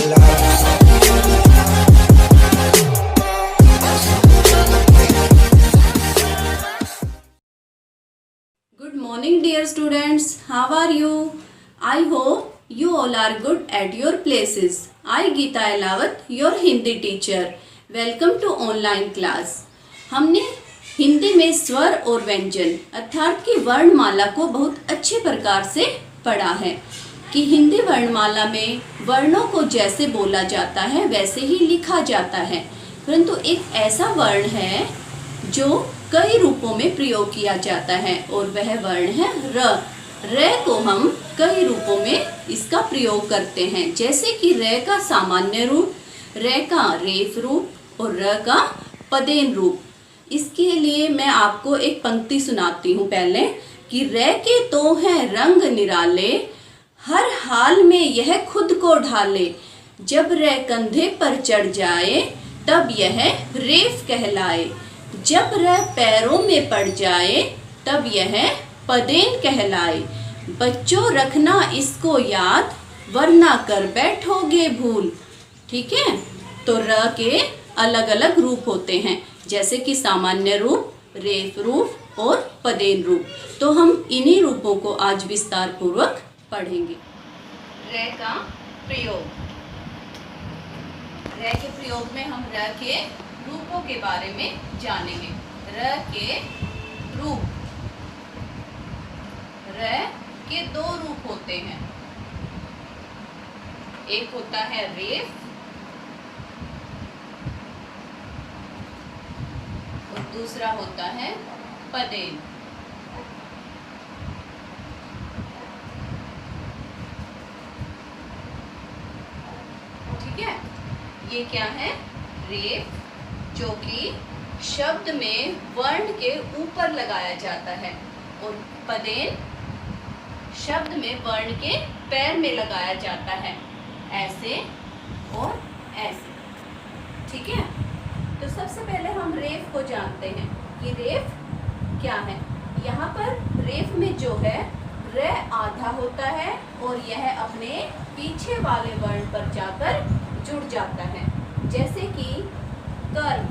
Good morning dear students, how are you? I hope you all are good at your places. I Geeta Elawat, your Hindi teacher, welcome to online class. हमने हिंदी में स्वर और व्यंजन अर्थात की वर्णमाला को बहुत अच्छे प्रकार से पढ़ा है कि हिंदी वर्णमाला में वर्णों को जैसे बोला जाता है वैसे ही लिखा जाता है, परंतु एक ऐसा वर्ण है जो कई रूपों में प्रयोग किया जाता है और वह वर्ण है र। र को हम कई रूपों में इसका प्रयोग करते हैं, जैसे कि र का सामान्य रूप, र का रेफ रूप और र का पदेन रूप। इसके लिए मैं आपको एक पंक्ति सुनाती हूँ पहले कि र के तो हैं रंग निराले, हर हाल में यह खुद को ढाले, जब र कंधे पर चढ़ जाए तब यह रेफ कहलाए, जब र पैरों में पड़ जाए तब यह पदेन कहलाए। बच्चों रखना इसको याद, वरना कर बैठोगे भूल। ठीक है, तो र के अलग अलग रूप होते हैं, जैसे कि सामान्य रूप, रेफ रूप और पदेन रूप। तो हम इन्हीं रूपों को आज विस्तार पूर्वक पढ़ेंगे। र का प्रयोग। र के प्रयोग में हम र के रूपों के बारे में जानेंगे। र के रूप। र के दो रूप होते हैं, एक होता है रेफ और दूसरा होता है पदेन। ठीक है, ये क्या है? रेफ, जो कि शब्द में वर्ण के ऊपर लगाया जाता है, और पदेन शब्द में वर्ण के पैर में लगाया जाता है, ऐसे और ऐसे। ठीक है, तो सबसे पहले हम रेफ को जानते हैं कि रेफ क्या है। यहाँ पर रेफ में जो है र आधा होता है और यह अपने पीछे वाले वर्ण पर जाकर जुड़ जाता है, जैसे कि कर्म,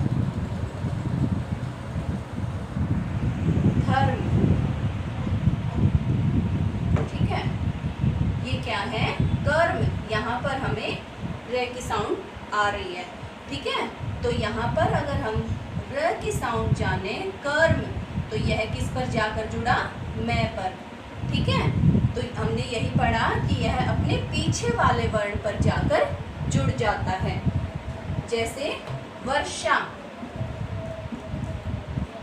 धर्म। ठीक है, ये क्या है? कर्म। यहाँ पर हमें र की साउंड आ रही है। ठीक है, तो यहाँ पर अगर हम र की साउंड जाने कर्म, तो यह किस पर जाकर जुड़ा? मैं पर। ठीक है, तो हमने यही पढ़ा कि यह अपने पीछे वाले वर्ण पर जाकर जुड़ जाता है, जैसे वर्षा।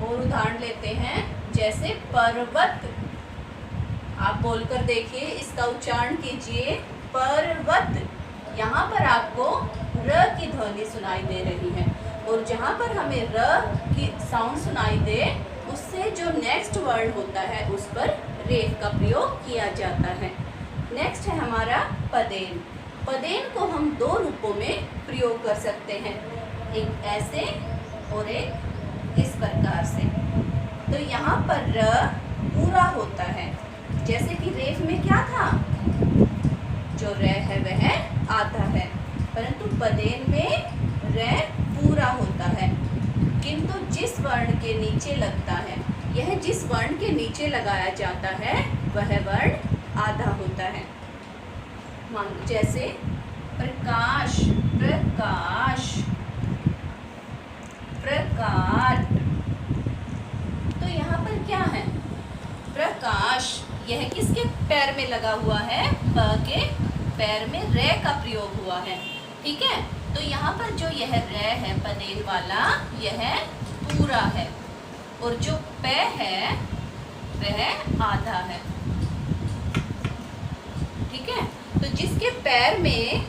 और उदाहरण लेते हैं, जैसे पर्वत। आप बोलकर देखिए, इसका उच्चारण कीजिए, पर्वत। यहाँ पर आपको र की ध्वनि सुनाई दे रही है, और जहाँ पर हमें र की साउंड सुनाई दे, उससे जो नेक्स्ट वर्ड होता है उस पर रेफ का प्रयोग किया जाता है। नेक्स्ट है हमारा पदेन। पदेन को हम दो रूपों में प्रयोग कर सकते हैं, एक ऐसे और एक इस प्रकार से। तो यहाँ पर र पूरा होता है, जैसे कि रेफ में क्या था? जो र है वह आधा है, परंतु पदेन में र पूरा होता है, किंतु जिस वर्ण के नीचे लगता है, यह जिस वर्ण के नीचे लगाया जाता है वह वर्ण आधा होता है। मान लो जैसे प्रकाश, प्रकाश, प्रकाट। तो यहाँ पर क्या है? प्रकाश। यह किसके पैर में लगा हुआ है? प के पैर में र का प्रयोग हुआ है। ठीक है, तो यहाँ पर जो यह र है पदेन वाला, यह पूरा है, और जो प है वह आधा है। ठीक है, तो जिसके पैर में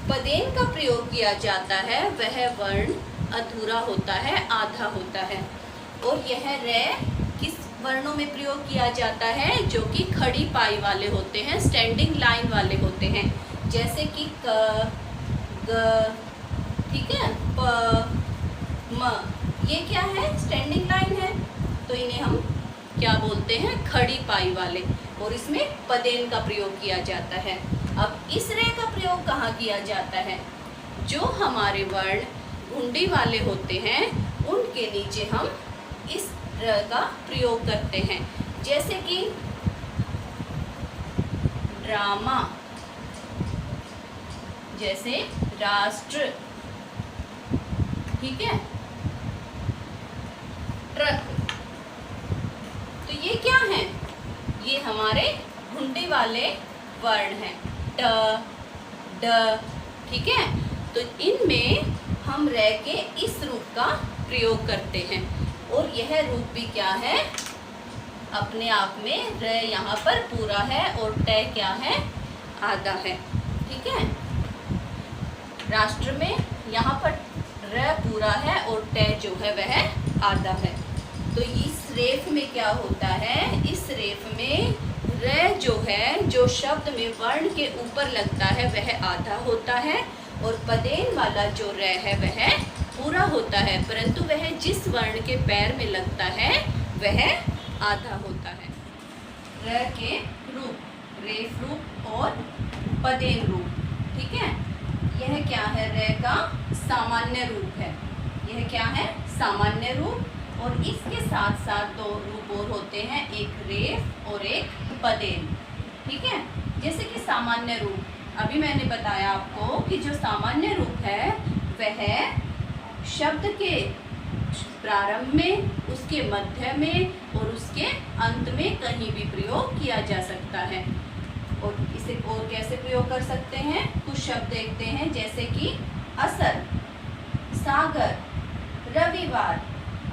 पदेन का प्रयोग किया जाता है वह वर्ण अधूरा होता है, आधा होता है। और यह र किस वर्णों में प्रयोग किया जाता है? जो कि खड़ी पाई वाले होते हैं, स्टैंडिंग लाइन वाले होते हैं, जैसे कि क, ग। ठीक है, प, म। ये क्या है? स्टैंडिंग लाइन है, तो इन्हें हम क्या बोलते हैं? खड़ी पाई वाले, और इसमें पदेन का प्रयोग किया जाता है। अब इस रे का प्रयोग कहाँ किया जाता है? जो हमारे वर्ण घुंडी वाले होते हैं उनके नीचे हम इस र का प्रयोग करते हैं, जैसे कि ड्रामा, जैसे राष्ट्र, ठीक है, ट्रक। तो ये क्या है? ये हमारे घुंडी वाले वर्ण हैं, ट, ड, ठीक है। तो इनमें हम रे के इस रूप का प्रयोग करते हैं और यह रूप भी क्या है? अपने आप में रे यहाँ पर पूरा है और ट क्या है? आधा है, ठीक है। राष्ट्र में यहाँ पर रे पूरा है और ट जो है वह आधा है। तो इस रेफ में क्या होता है? इस रेफ में रे जो है, जो शब्द में वर्ण के ऊपर लगता है वह आधा होता है और पदेन वाला जो रे है वह पूरा होता है, परंतु वह जिस वर्ण के पैर में लगता है वह आधा होता है। रे के रूप, रेफ रूप और पदेन रूप, ठीक है। यह क्या है? रे का सामान्य रूप है। यह क्या है? सामान्य रूप। और इसके साथ साथ दो रूप और होते हैं, एक रेफ और एक पदेन, ठीक है। जैसे कि सामान्य रूप, अभी मैंने बताया आपको कि जो सामान्य रूप है वह शब्द के प्रारंभ में, उसके मध्य में और उसके अंत में कहीं भी प्रयोग किया जा सकता है। और इसे और कैसे प्रयोग कर सकते हैं? कुछ शब्द देखते हैं, जैसे कि असर, सागर, रविवार।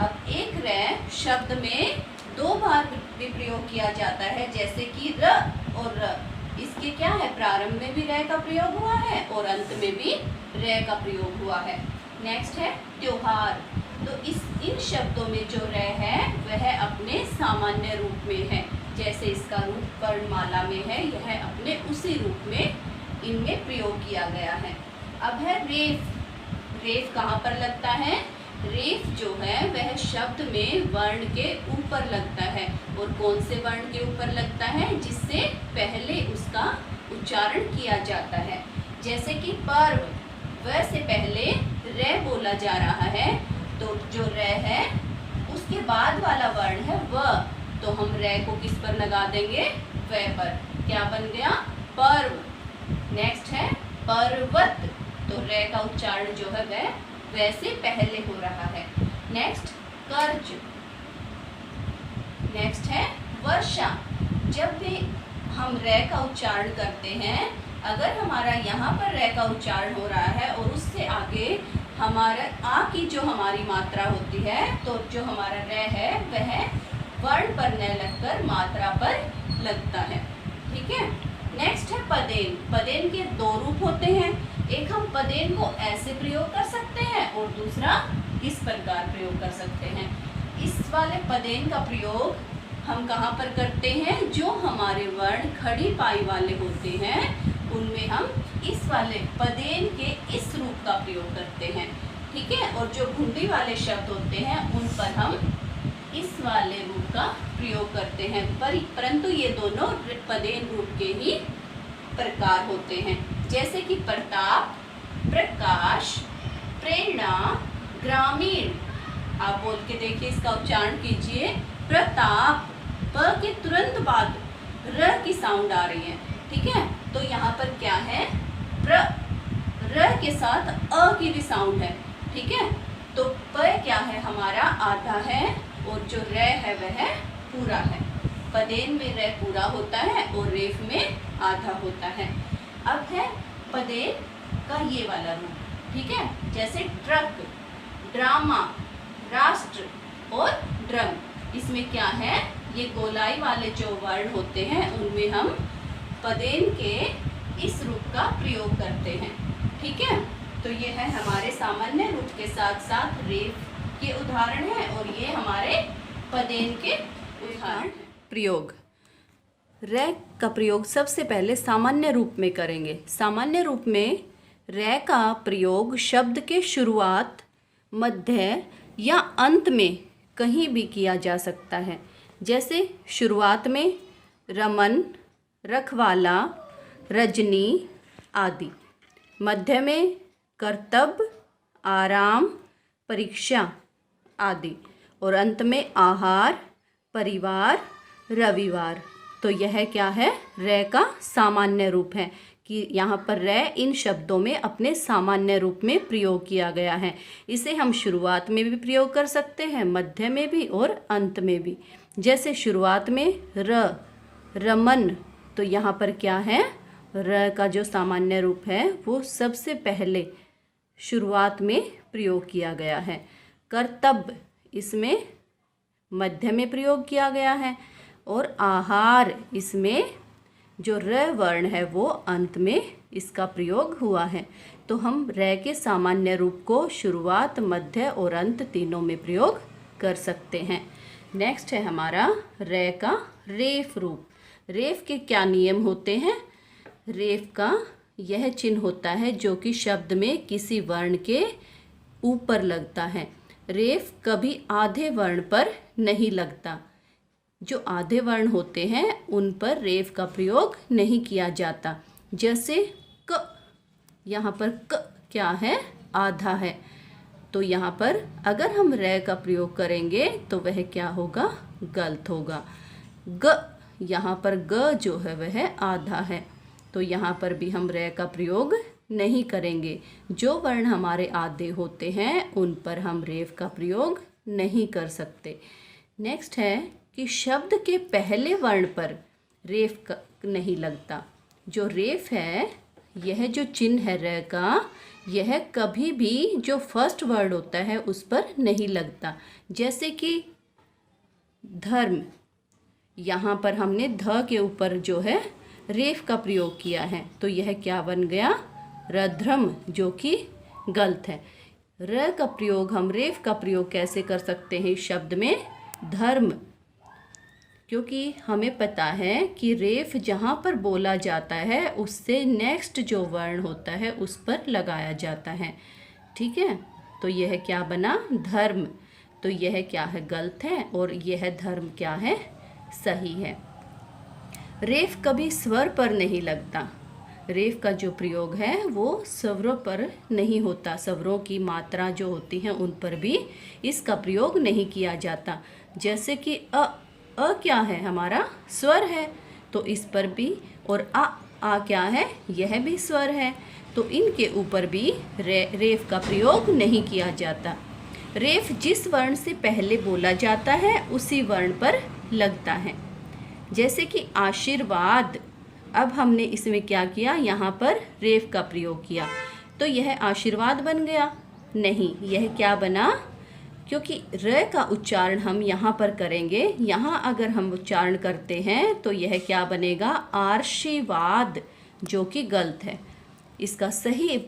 अब एक रे शब्द में दो बार भी प्रयोग किया जाता है, जैसे कि र और र। इसके क्या है? प्रारंभ में भी रे का प्रयोग हुआ है और अंत में भी रे का प्रयोग हुआ है। नेक्स्ट है त्योहार। तो इन शब्दों में जो रे है वह अपने सामान्य रूप में है, जैसे इसका रूप वर्णमाला में है, यह अपने उसी रूप में इनमें प्रयोग किया गया है। अब है रेफ। रेफ कहाँ पर लगता है? रेफ जो है वह शब्द में वर्ण के ऊपर लगता है। और कौन से वर्ण के ऊपर लगता है? जिससे पहले उसका उच्चारण किया जाता है, जैसे कि पर्व, व से पहले रे बोला जा रहा है, तो जो रे है उसके बाद वाला वर्ण है व, तो हम रे को किस पर लगा देंगे? व पर। क्या बन गया? पर्व। नेक्स्ट है पर्वत। तो रे का उच्चारण जो है वह वैसे पहले हो रहा है। नेक्स्ट कर्ज। नेक्स्ट है वर्षा। जब भी हम रे का उच्चारण करते हैं, अगर हमारा यहाँ पर रे का उच्चारण हो रहा है और उससे आगे हमारा आ की जो हमारी मात्रा होती है, तो जो हमारा रे है वह वर्ण पर न लगकर मात्रा पर लगता है, ठीक है। नेक्स्ट है पदेन। पदेन के दो रूप होते हैं, एक हम पदेन को ऐसे प्रयोग कर सकते हैं और दूसरा इस प्रकार प्रयोग कर सकते हैं। इस वाले पदेन का प्रयोग हम कहाँ पर करते हैं? जो हमारे वर्ण खड़ी पाई वाले होते हैं उनमें हम इस वाले पदेन के इस रूप का प्रयोग करते हैं, ठीक है। और जो घुंडी वाले शब्द होते हैं उन पर हम इस वाले रूप का प्रयोग करते हैं, परंतु ये दोनों पदेन रूप के ही प्रकार होते हैं, जैसे कि प्रताप, प्रकाश, प्रेरणा, ग्रामीण। आप बोल के देखिए, इसका उच्चारण कीजिए। प्रताप, प के तुरंत बाद र की साउंड आ रही है, ठीक है। तो यहाँ पर क्या है? र के साथ अ की भी साउंड है, ठीक है। तो प क्या है? हमारा आधा है और जो र है वह पूरा है। पदेन में र पूरा होता है और रेफ में आधा होता है। अब है पदेन का ये वाला रूप, ठीक है, जैसे ट्रक, ड्रामा, राष्ट्र और ड्रम। इसमें क्या है? ये गोलाई वाले जो वर्ण होते हैं उनमें हम पदेन के इस रूप का प्रयोग करते हैं, ठीक है। तो ये है हमारे सामान्य रूप के साथ साथ रेफ के उदाहरण हैं और ये हमारे पदेन के उदाहरण। प्रयोग। रे का प्रयोग सबसे पहले सामान्य रूप में करेंगे। सामान्य रूप में रे का प्रयोग शब्द के शुरुआत, मध्य या अंत में कहीं भी किया जा सकता है, जैसे शुरुआत में रमन, रखवाला, रजनी आदि। मध्य में कर्तव्य, आराम, परीक्षा आदि। और अंत में आहार, परिवार, रविवार। तो यह क्या है? रे का सामान्य रूप है कि यहाँ पर रे इन शब्दों में अपने सामान्य रूप में प्रयोग किया गया है। इसे हम शुरुआत में भी प्रयोग कर सकते हैं, मध्य में भी और अंत में भी। जैसे शुरुआत में रमन, तो यहाँ पर क्या है? र का जो सामान्य रूप है वो सबसे पहले शुरुआत में प्रयोग किया गया है। कर्तव्य, इसमें मध्य में प्रयोग किया गया है। और आहार, इसमें जो र वर्ण है वो अंत में इसका प्रयोग हुआ है। तो हम र के सामान्य रूप को शुरुआत, मध्य और अंत तीनों में प्रयोग कर सकते हैं। नेक्स्ट है हमारा र का रेफ रूप। रेफ के क्या नियम होते हैं? रेफ का यह चिन्ह होता है जो कि शब्द में किसी वर्ण के ऊपर लगता है। रेफ कभी आधे वर्ण पर नहीं लगता। जो आधे वर्ण होते हैं उन पर रेफ का प्रयोग नहीं किया जाता। जैसे क, यहाँ पर क क्या है? आधा है। तो यहाँ पर अगर हम रे का प्रयोग करेंगे तो वह क्या होगा? गलत होगा। ग, यहाँ पर ग जो है वह आधा है, तो यहाँ पर भी हम रे का प्रयोग नहीं करेंगे। जो वर्ण हमारे आधे होते हैं उन पर हम रेफ का प्रयोग नहीं कर सकते। नेक्स्ट है कि शब्द के पहले वर्ण पर रेफ नहीं लगता। जो रेफ है, यह जो चिन्ह है रे का, यह कभी भी जो फर्स्ट वर्ड होता है उस पर नहीं लगता। जैसे कि धर्म, यहाँ पर हमने ध के ऊपर जो है रेफ का प्रयोग किया है, तो यह क्या बन गया? रध्रम, जो कि गलत है। र का प्रयोग हम रेफ का प्रयोग कैसे कर सकते हैं इस शब्द में? धर्म, क्योंकि हमें पता है कि रेफ जहाँ पर बोला जाता है उससे नेक्स्ट जो वर्ण होता है उस पर लगाया जाता है। ठीक है, तो यह क्या बना? धर्म। तो यह क्या है? गलत है, और यह धर्म क्या है? सही है। रेफ कभी स्वर पर नहीं लगता। रेफ का जो प्रयोग है वो स्वरों पर नहीं होता। स्वरों की मात्रा जो होती है उन पर भी इसका प्रयोग नहीं किया जाता। जैसे कि अ क्या है? हमारा स्वर है, तो इस पर भी। और आ क्या है? यह भी स्वर है, तो इनके ऊपर भी रेफ का प्रयोग नहीं किया जाता। रेफ जिस वर्ण से पहले बोला जाता है उसी वर्ण पर लगता है। जैसे कि आशीर्वाद, अब हमने इसमें क्या किया? यहाँ पर रेफ का प्रयोग किया, तो यह आशीर्वाद बन गया? नहीं, यह क्या बना? क्योंकि र का उच्चारण हम यहाँ पर करेंगे, यहाँ अगर हम उच्चारण करते हैं तो यह क्या बनेगा? आशीर्वाद, जो कि गलत है। इसका सही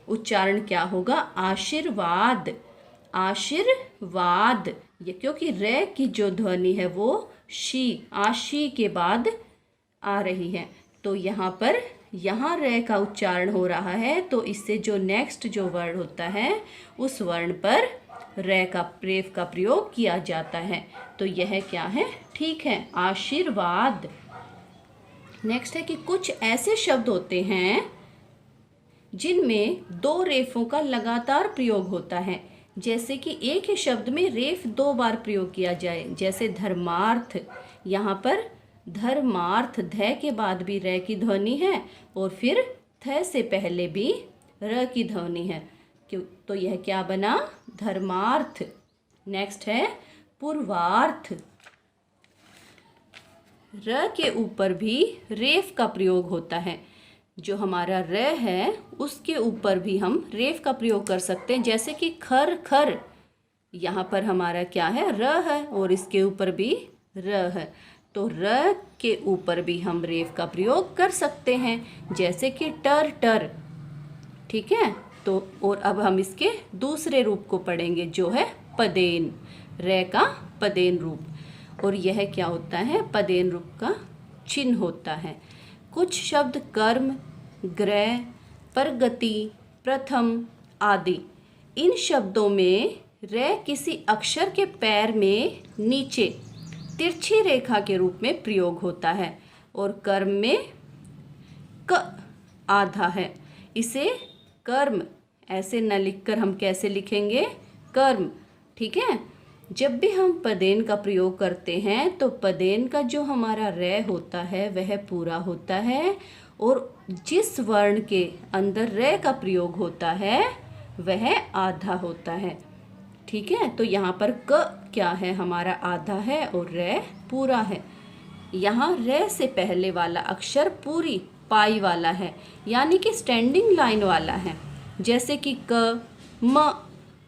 उच्चारण क्या होगा? आशीर्वाद, आशीर्वाद। ये क्योंकि रे की जो ध्वनि है वो शी, आशी के बाद आ रही है, तो यहाँ रे का उच्चारण हो रहा है, तो इससे जो नेक्स्ट जो वर्ण होता है उस वर्ण पर रेफ का प्रयोग किया जाता है। तो यह क्या है? ठीक है, आशीर्वाद। नेक्स्ट है कि कुछ ऐसे शब्द होते हैं जिनमें दो रेफों का लगातार प्रयोग होता है। जैसे कि एक ही शब्द में रेफ 2 बार प्रयोग किया जाए। जैसे धर्मार्थ, यहाँ पर धर्मार्थ, ध के बाद भी र की ध्वनि है और फिर थ से पहले भी र की ध्वनि है, क्यों? तो यह क्या बना? धर्मार्थ। नेक्स्ट है पूर्वार्थ। र के ऊपर भी रेफ का प्रयोग होता है। जो हमारा र है उसके ऊपर भी हम रेफ का प्रयोग कर सकते हैं। जैसे कि खर, खर, यहाँ पर हमारा क्या है? र है, और इसके ऊपर भी र है, तो र के ऊपर भी हम रेफ का प्रयोग कर सकते हैं। जैसे कि टर, टर। ठीक है, तो और अब हम इसके दूसरे रूप को पढ़ेंगे जो है पदेन, रे का पदेन रूप। और यह क्या होता है? पदेन रूप का चिन्ह होता है। कुछ शब्द कर्म, ग्रह, प्रगति, प्रथम आदि, इन शब्दों में रे किसी अक्षर के पैर में नीचे तिरछी रेखा के रूप में प्रयोग होता है। और कर्म में क आधा है। इसे कर्म ऐसे न लिखकर हम कैसे लिखेंगे? कर्म। ठीक है। जब भी हम पदेन का प्रयोग करते हैं तो पदेन का जो हमारा रे होता है वह पूरा होता है, और जिस वर्ण के अंदर रे का प्रयोग होता है वह आधा होता है। ठीक है। तो यहाँ पर क क्या है? हमारा आधा है और रे पूरा है। यहाँ रे से पहले वाला अक्षर पूरी पाई वाला है, यानी कि स्टैंडिंग लाइन वाला है, जैसे कि क, म,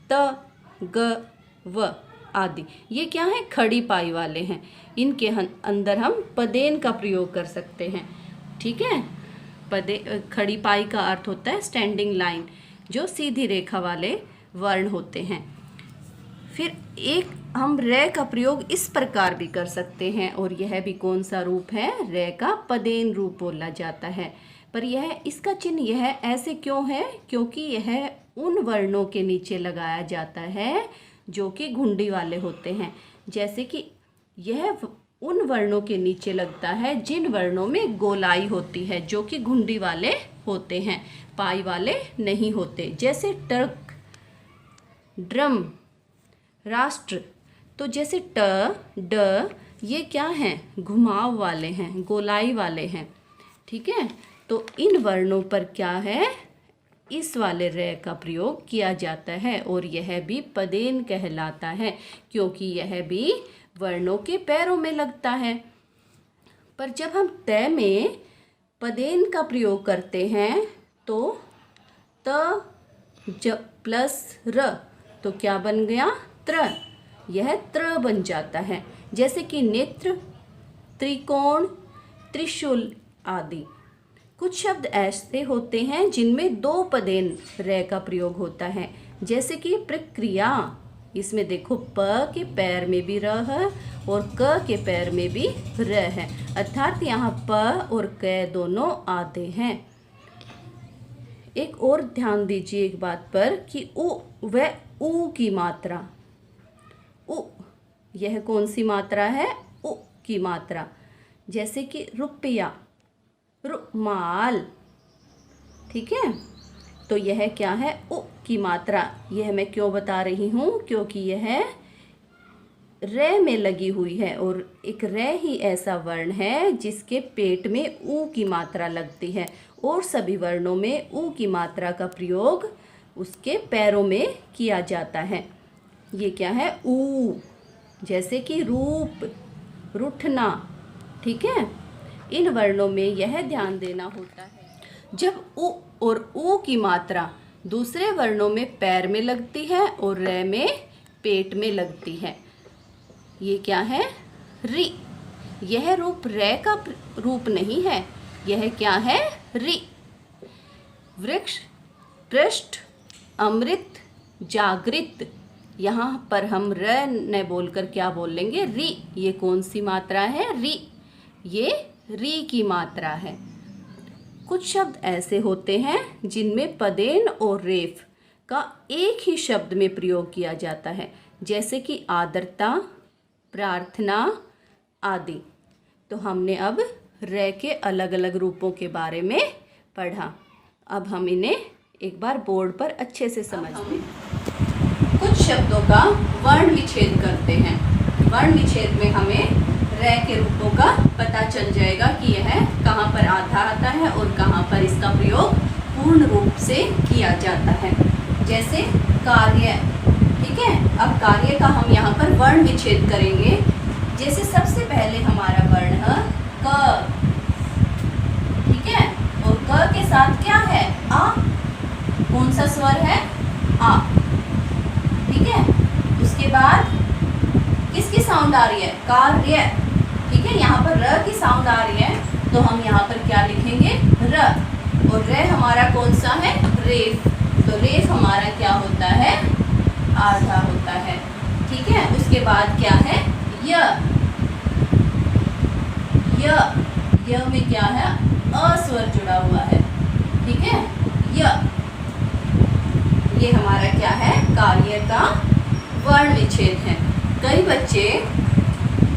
त, ग, व आदि। ये क्या है? खड़ी पाई वाले हैं। इनके अंदर हम पदेन का प्रयोग कर सकते हैं। ठीक है। खड़ी पाई का अर्थ होता है स्टैंडिंग लाइन, जो सीधी रेखा वाले वर्ण होते हैं। फिर एक हम रे का प्रयोग इस प्रकार भी कर सकते हैं, और यह भी कौन सा रूप है? रे का पदेन रूप बोला जाता है। पर यह इसका चिन्ह यह ऐसे क्यों है? क्योंकि यह उन वर्णों के नीचे लगाया जाता है जो कि घुंडी वाले होते हैं। जैसे कि यह उन वर्णों के नीचे लगता है जिन वर्णों में गोलाई होती है, जो कि घुंडी वाले होते हैं, पाई वाले नहीं होते। जैसे टर्क, ड्रम, राष्ट्र। तो जैसे ट, ड ये क्या हैं? घुमाव वाले हैं, गोलाई वाले हैं। ठीक है। तो इन वर्णों पर क्या है? इस वाले रे का प्रयोग किया जाता है, और यह भी पदेन कहलाता है, क्योंकि यह भी वर्णों के पैरों में लगता है। पर जब हम त में पदेन का प्रयोग करते हैं तो त प्लस र, तो क्या बन गया? त्र। यह त्र बन जाता है। जैसे कि नेत्र, त्रिकोण, त्रिशूल आदि। कुछ शब्द ऐसे होते हैं जिनमें दो पदेन रे का प्रयोग होता है, जैसे कि प्रक्रिया। इसमें देखो प के पैर में भी र है और क के पैर में भी र है, अर्थात यहाँ प और क दोनों आधे हैं। एक और ध्यान दीजिए एक बात पर कि उ व ऊ की मात्रा। उ यह कौन सी मात्रा है? उ की मात्रा। जैसे कि रुपया, रुमाल। ठीक है। तो यह क्या है? उ की मात्रा। यह मैं क्यों बता रही हूँ? क्योंकि यह रे में लगी हुई है, और एक रे ही ऐसा वर्ण है जिसके पेट में ऊ की मात्रा लगती है, और सभी वर्णों में ऊ की मात्रा का प्रयोग उसके पैरों में किया जाता है। ये क्या है? ऊ। जैसे कि रूप, रूठना। ठीक है। इन वर्णों में यह ध्यान देना होता है, जब उ और ऊ की मात्रा दूसरे वर्णों में पैर में लगती है और रे में पेट में लगती है। ये क्या है? रि। यह रूप रे का रूप नहीं है, यह क्या है? रि। वृक्ष, पृष्ठ, अमृत, जागृत। यहाँ पर हम र न बोलकर क्या बोल लेंगे? रि। ये कौन सी मात्रा है? रि। ये री की मात्रा है। कुछ शब्द ऐसे होते हैं जिनमें पदेन और रेफ का एक ही शब्द में प्रयोग किया जाता है, जैसे कि आर्द्रता, प्रार्थना आदि। तो हमने अब रे के अलग अलग रूपों के बारे में पढ़ा। अब हम इन्हें एक बार बोर्ड पर अच्छे से समझते हैं। कुछ शब्दों का वर्ण विच्छेद करते हैं। वर्ण विच्छेद में हमें रे के रूपों का पता चल जाएगा कि यह कहाँ पर आधा आता है और कहाँ पर इसका प्रयोग पूर्ण रूप से किया जाता है। जैसे कार्य। ठीक है। अब कार्य का हम यहाँ पर वर्ण विच्छेद करेंगे। जैसे सबसे पहले हमारा वर्ण है क। ठीक है। और क के साथ क्या है? आ। कौन सा स्वर है? आ। ठीक है। उसके बाद किसकी साउंड आ रही है? कार्य। ठीक है। यहाँ पर र की साउंड आ रही है, तो हम यहाँ पर क्या लिखेंगे? र। और रे हमारा कौन सा है? रेफ। तो रेफ हमारा क्या होता है? आधा होता है। ठीक है। उसके बाद क्या है? य। य में क्या है? अ स्वर जुड़ा हुआ है। ठीक है। य। ये हमारा क्या है? कार्य का वर्ण विच्छेद है। कई बच्चे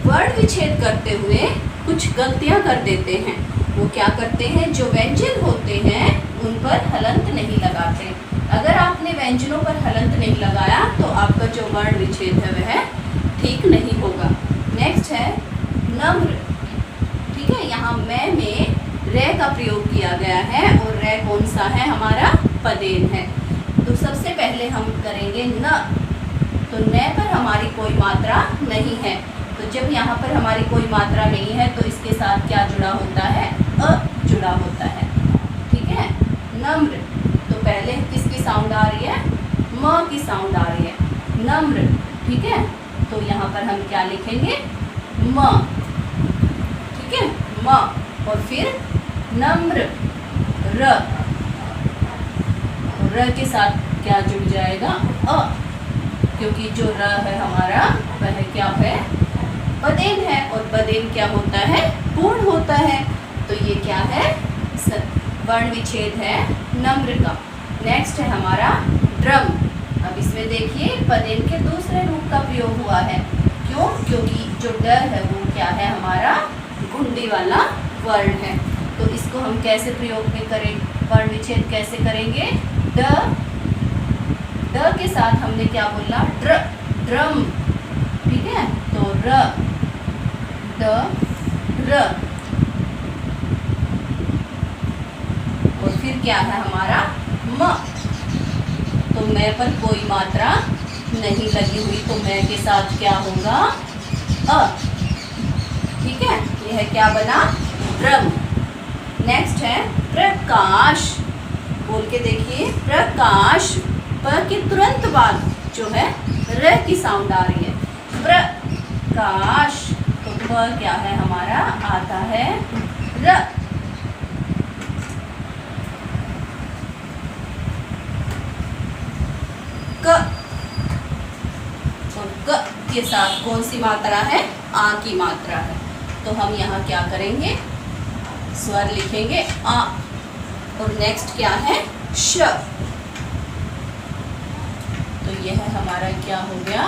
वर्ण विच्छेद करते हुए कुछ गलतियां कर देते हैं। वो क्या करते हैं, जो व्यंजन होते हैं उन पर हलंत नहीं लगाते। अगर आपने व्यंजनों पर हलंत नहीं लगाया तो आपका जो वर्ण विच्छेद है वह ठीक नहीं होगा। नेक्स्ट है नम्र। ठीक है, यहाँ मैं में रे का प्रयोग किया गया है और रे कौन सा है, हमारा पदेन है। तो सबसे पहले हम करेंगे न। तो न पर हमारी कोई मात्रा नहीं है, तो जब यहाँ पर हमारी कोई मात्रा नहीं है तो इसके साथ क्या जुड़ा होता है, अ जुड़ा होता है। ठीक है, नम्र, तो पहले किसकी साउंड आ रही है, म की साउंड आ रही है, नम्र। ठीक है, तो यहाँ पर हम क्या लिखेंगे, म। ठीक है, म, और फिर नम्र, र, र के साथ क्या जुड़ जाएगा, अ, क्योंकि जो र है हमारा वह क्या है, पदेन है, और पदेन क्या होता है, पूर्ण होता है। तो ये क्या है, वर्ण विच्छेद है नम्र का। नेक्स्ट है हमारा ड्रम। अब इसमें देखिए पदेन के दूसरे रूप का प्रयोग हुआ है। क्यों, क्योंकि जो ड है वो क्या है, हमारा घुंडी वाला वर्ण है। तो इसको हम कैसे प्रयोग में करें, वर्ण विच्छेद कैसे करेंगे, ड के साथ हमने क्या बोला, ड्र, ड्रम। ठीक है, तो र, ड, र, और फिर क्या है हमारा म। तो मैं पर कोई मात्रा नहीं लगी हुई, तो मैं के साथ क्या होगा, अ। ठीक है, यह क्या बना, ड्रम। नेक्स्ट है प्रकाश। बोल के देखिए, प्रकाश, प के तुरंत बाद जो है र की साउंड आ रही है, प्रकाश। तो प क्या है हमारा, आता है र। क, और क के साथ कौन सी मात्रा है, आ की मात्रा है। तो हम यहाँ क्या करेंगे, स्वर लिखेंगे आ, और नेक्स्ट क्या है, श। तो यह हमारा क्या हो गया,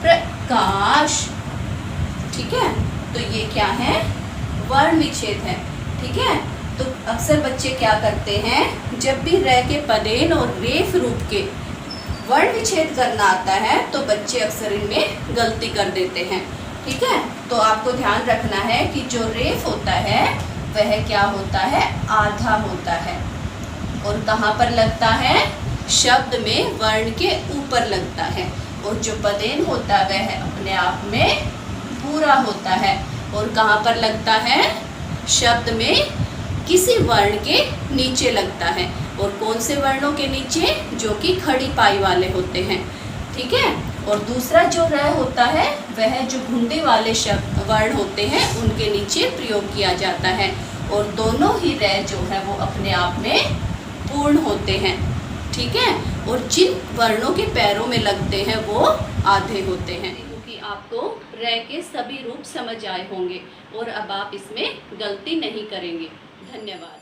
प्रकाश। ठीक है, तो ये क्या है, वर्ण विच्छेद है। ठीक है, तो अक्सर बच्चे क्या करते हैं, जब भी र के पदेन और रेफ रूप के वर्ण विच्छेद करना आता है तो बच्चे अक्सर इनमें गलती कर देते हैं। ठीक है, तो आपको ध्यान रखना है कि जो रेफ होता है वह क्या होता है, आधा होता है, और कहाँ पर लगता है, शब्द में वर्ण के ऊपर लगता है, और जो पदेन होता है वह अपने आप में पूरा होता है, और कहाँ पर लगता है, शब्द में किसी वर्ण के नीचे लगता है, और कौन से वर्णों के नीचे, जो कि खड़ी पाई वाले होते हैं। ठीक है, और दूसरा जो र होता है वह जो घुंडी वाले शब्द वर्ण होते हैं उनके नीचे प्रयोग किया जाता है, और दोनों ही र जो है वो अपने आप में पूर्ण होते हैं। ठीक है, और जिन वर्णों के पैरों में लगते हैं वो आधे होते हैं। क्योंकि आपको र के सभी रूप समझ आए होंगे और अब आप इसमें गलती नहीं करेंगे। धन्यवाद।